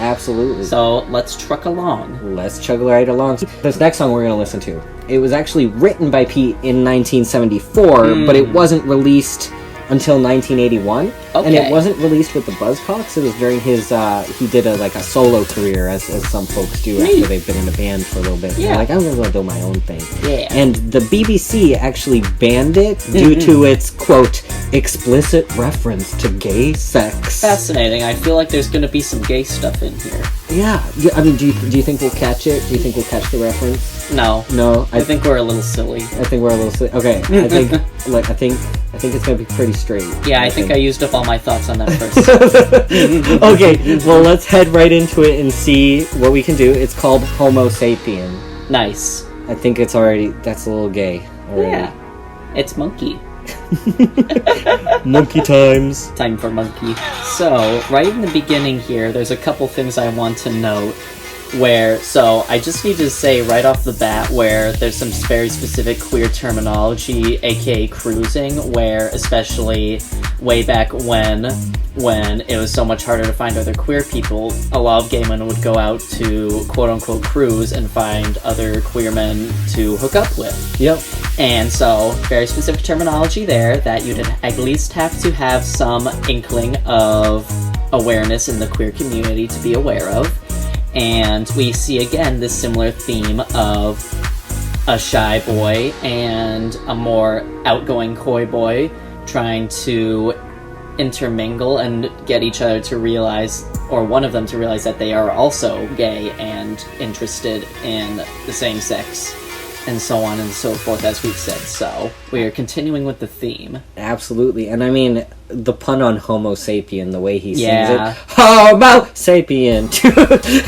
Absolutely. So let's truck along. Let's chug right along. This next song we're going to listen to, it was actually written by Pete in 1974, but it wasn't released until 1981. Okay. And it wasn't released with the Buzzcocks. It was during his, he did a solo career, as some folks do after they've been in a band for a little bit. And they're like, I'm going to go do my own thing. Yeah. And the BBC actually banned it due to its, quote, explicit reference to gay sex. Fascinating. I feel like there's going to be some gay stuff in here. Yeah. I mean, do you think we'll catch it? Do you think we'll catch the reference? No. No? I think we're a little silly. I think we're a little silly. Okay. I think it's going to be pretty straight. Yeah, I think I used up all my thoughts on that first. Okay, well, let's head right into it and see what we can do. It's called Homosapien. Nice. I think it's already, that's a little gay already. Yeah. It's monkey. Monkey times. Time for monkey. So, right in the beginning here, there's a couple things I want to note. So I just need to say right off the bat where there's some very specific queer terminology, aka cruising, where especially way back when it was so much harder to find other queer people, a lot of gay men would go out to quote-unquote cruise and find other queer men to hook up with. Yep. And so, very specific terminology there that you'd at least have to have some inkling of awareness in the queer community to be aware of. And we see again this similar theme of a shy boy and a more outgoing coy boy trying to intermingle and get each other to realize, or one of them to realize, that they are also gay and interested in the same sex, and so on and so forth, as we've said. So we are continuing with the theme. Absolutely. And I mean, the pun on Homosapien, the way he sings Yeah. it. Homosapien!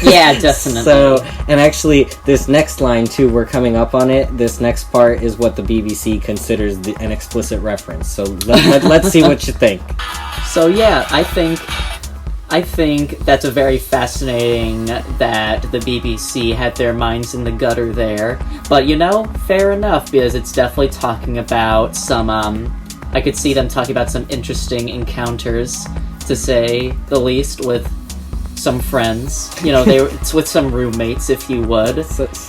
Yeah, definitely. So, and actually, this next line, too, we're coming up on it. This next part is what the BBC considers an explicit reference. So let's see what you think. So yeah, I think that's a very fascinating that the BBC had their minds in the gutter there. But, fair enough, because it's definitely talking about some, I could see them talking about some interesting encounters, to say the least, with some friends. It's with some roommates, if you would.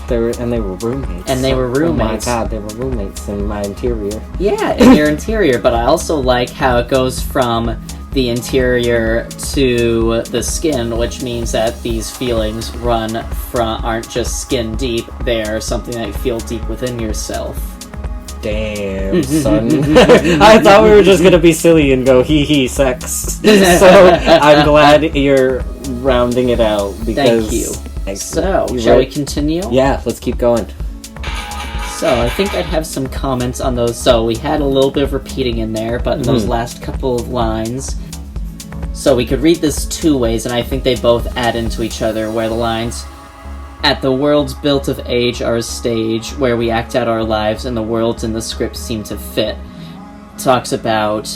They were roommates. And they were roommates. Oh my god, they were roommates in my interior. Yeah, in your interior, but I also like how it goes from the interior to the skin, which means that these feelings aren't just skin deep, they're something that you feel deep within yourself. Damn, son. I thought we were just gonna be silly and go hee sex. So I'm glad you're rounding it out, because... Thank you. So, shall we continue? Yeah, let's keep going. So, I think I'd have some comments on those. So, we had a little bit of repeating in there, but in those last couple of lines... So, we could read this two ways, and I think they both add into each other, where the lines... At the worlds built of age are a stage where we act out our lives and the worlds in the script seem to fit. Talks about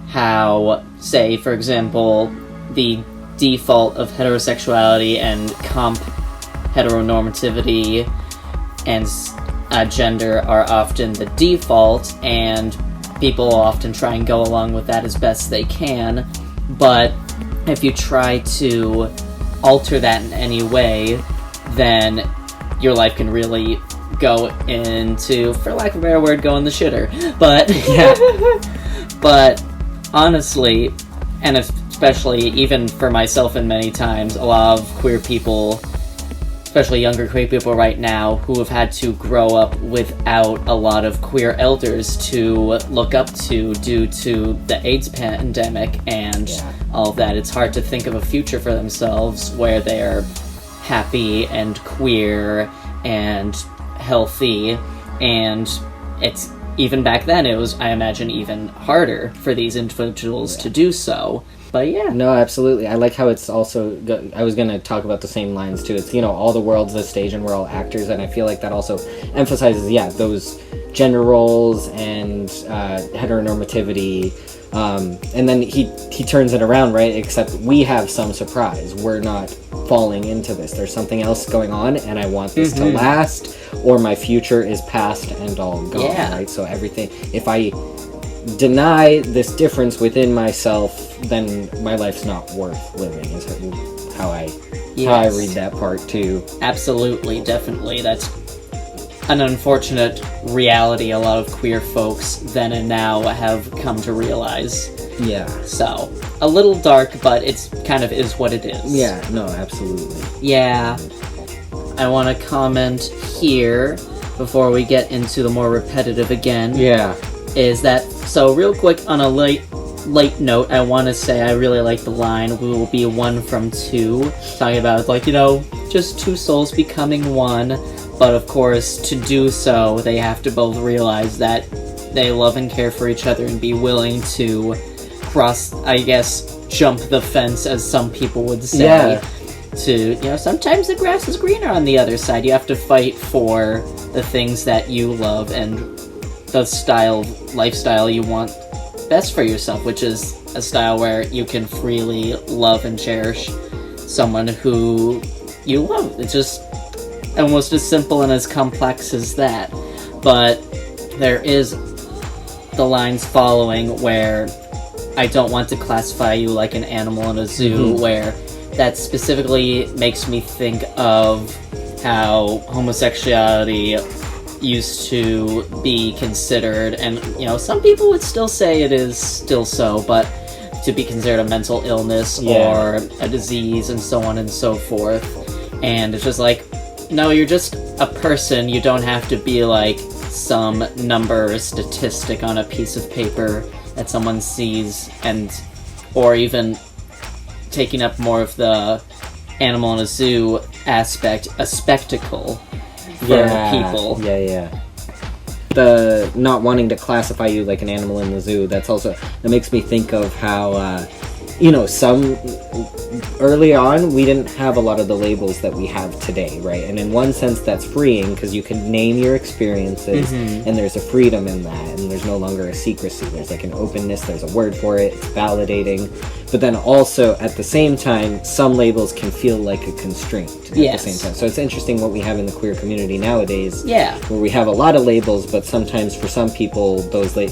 how, say, for example, the default of heterosexuality and comp heteronormativity and gender are often the default, and people often try and go along with that as best they can, but if you try to alter that in any way, then your life can really go into, for lack of a better word, go in the shitter. But, yeah. But, honestly, and especially even for myself and many times, a lot of queer people, especially younger queer people right now, who have had to grow up without a lot of queer elders to look up to due to the AIDS pandemic and all of that. It's hard to think of a future for themselves where they're happy and queer and healthy, and it's even back then it was, I imagine, even harder for these individuals to do so. But yeah. No, absolutely. I like how it's also, I was going to talk about the same lines too. It's, all the world's a stage and we're all actors, and I feel like that also emphasizes, those gender roles and heteronormativity. And then he turns it around, right? Except we have some surprise. We're not falling into this. There's something else going on, and I want this to last, or my future is past and all gone, right? So everything, if I deny this difference within myself, then my life's not worth living, is how I Yes. read that part too. Absolutely, definitely. That's an unfortunate reality a lot of queer folks then and now have come to realize. Yeah. So, a little dark, but it's kind of is what it is. Yeah, no, absolutely. Yeah. I want to comment here, before we get into the more repetitive again, Yeah. is that, so real quick on a light note, I want to say I really like the line, we will be one from two, talking about, like, just two souls becoming one, but of course, to do so, they have to both realize that they love and care for each other and be willing to cross, I guess, jump the fence, as some people would say. Yeah. To, sometimes the grass is greener on the other side. You have to fight for the things that you love and the lifestyle you want best for yourself, which is a style where you can freely love and cherish someone who you love. It's just almost as simple and as complex as that. But there is the lines following where I don't want to classify you like an animal in a zoo, where that specifically makes me think of how homosexuality used to be considered, and some people would still say it is still so, but to be considered a mental illness or a disease and so on and so forth. And it's just like, no, you're just a person. You don't have to be like some number or statistic on a piece of paper that someone sees, or even taking up more of the animal in a zoo aspect, a spectacle for people. Yeah. The not wanting to classify you like an animal in the zoo, that makes me think of how, some early on we didn't have a lot of the labels that we have today, right? And in one sense that's freeing, because you can name your experiences, and there's a freedom in that, and there's no longer a secrecy. There's like an openness, there's a word for it, it's validating. But then also, at the same time, some labels can feel like a constraint at the same time. So it's interesting what we have in the queer community nowadays, where we have a lot of labels, but sometimes for some people,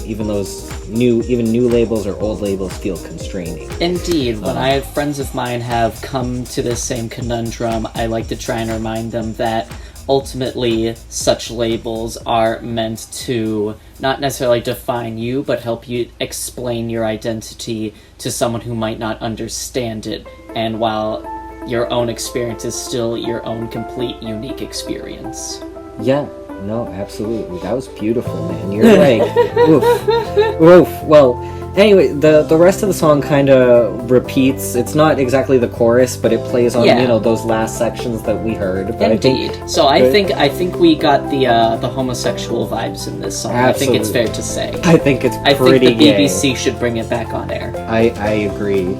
even new labels or old labels feel constraining. Indeed. When friends of mine have come to this same conundrum, I like to try and remind them that ultimately such labels are meant to not necessarily define you, but help you explain your identity to someone who might not understand it. And while your own experience is still your own complete, unique experience. Yeah. No, absolutely. That was beautiful, man. You're like, oof. Well, anyway, the rest of the song kind of repeats. It's not exactly the chorus, but it plays on those last sections that we heard. But Indeed. I think we got the homosexual vibes in this song. Absolutely. I think it's fair to say. I think it's pretty I think the gay. BBC should bring it back on air. I agree.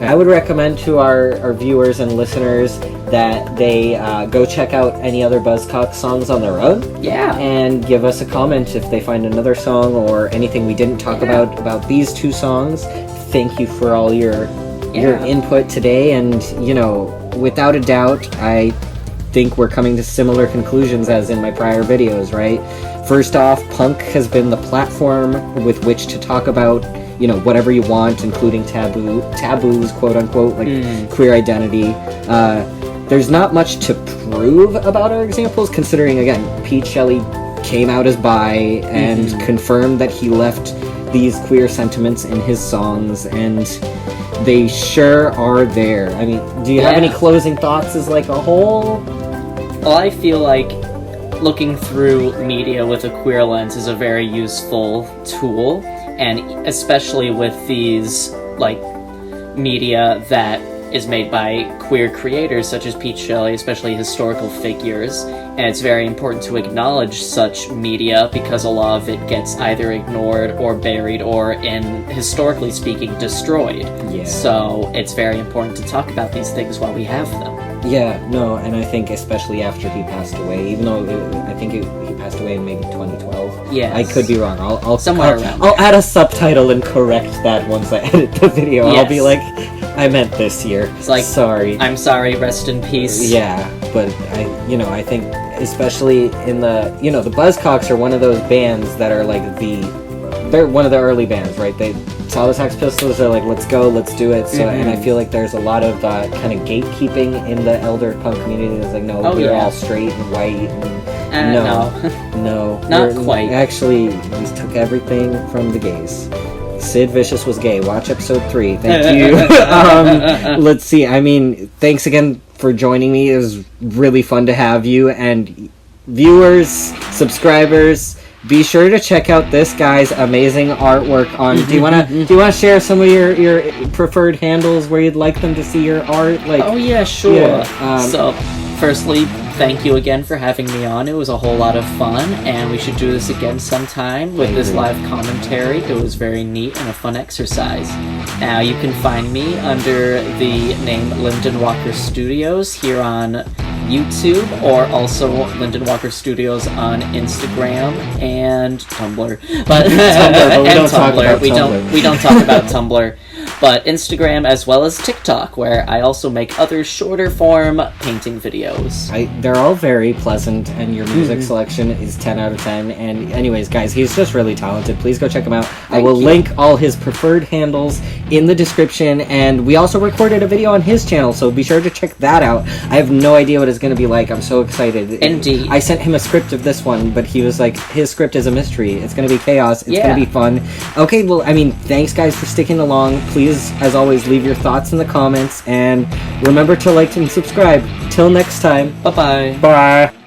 I would recommend to our viewers and listeners that they go check out any other Buzzcocks songs on their own. Yeah. And give us a comment if they find another song or anything we didn't talk about these two songs. Thank you for all your input today, and without a doubt, I think we're coming to similar conclusions as in my prior videos, right? First off, punk has been the platform with which to talk about whatever you want, including taboos, quote unquote, like queer identity. There's not much to prove about our examples, considering, again, Pete Shelley came out as bi and confirmed that he left these queer sentiments in his songs, and they sure are there. I mean, do you have any closing thoughts as like a whole? Well, I feel like looking through media with a queer lens is a very useful tool, and especially with these, media that is made by queer creators such as Pete Shelley, especially historical figures, and it's very important to acknowledge such media because a lot of it gets either ignored or buried or, in historically speaking, destroyed. Yeah. So it's very important to talk about these things while we have them. Yeah, no, and I think especially after he passed away, even though I think he passed away in maybe 2012. Yes. I could be wrong. I'll somewhere around. I'll add a subtitle and correct that once I edit the video. Yes. I'll be like, I meant this year. It's like, sorry. I'm sorry, rest in peace. Yeah, but I think especially in the Buzzcocks are one of those bands that are like the they're one of the early bands, right? They saw the Sex Pistols, they're like, let's go, let's do it. So, and I feel like there's a lot of kind of gatekeeping in the elder punk community. It's like, no, we're all straight and white. And no, not quite. Actually, we took everything from the gays. Sid Vicious was gay. Watch episode 3. Thank you. Let's see. I mean, thanks again for joining me. It was really fun to have you. And viewers, subscribers, be sure to check out this guy's amazing artwork on. Do you wanna share some of your preferred handles where you'd like them to see your art? Like, oh yeah, sure. Yeah, so, firstly, thank you again for having me on. It was a whole lot of fun, and we should do this again sometime with this live commentary. It was very neat and a fun exercise. Now, you can find me under the name Linden Walker Studios here on YouTube, or also Linden Walker Studios on Instagram and Tumblr. But we don't talk about Tumblr. But Instagram as well as TikTok, where I also make other shorter form painting videos. They're all very pleasant, and your music selection is 10 out of 10. And anyways, guys, he's just really talented. Please go check him out. I will link all his preferred handles in the description, and we also recorded a video on his channel, so be sure to check that out. I have no idea what it's going to be like. I'm so excited. Indeed. I sent him a script of this one, but he was like, his script is a mystery. It's going to be chaos. It's going to be fun. Okay, well, I mean, thanks, guys, for sticking along. Please, as always, leave your thoughts in the comments, and remember to like and subscribe. Till next time. Bye-bye. Bye.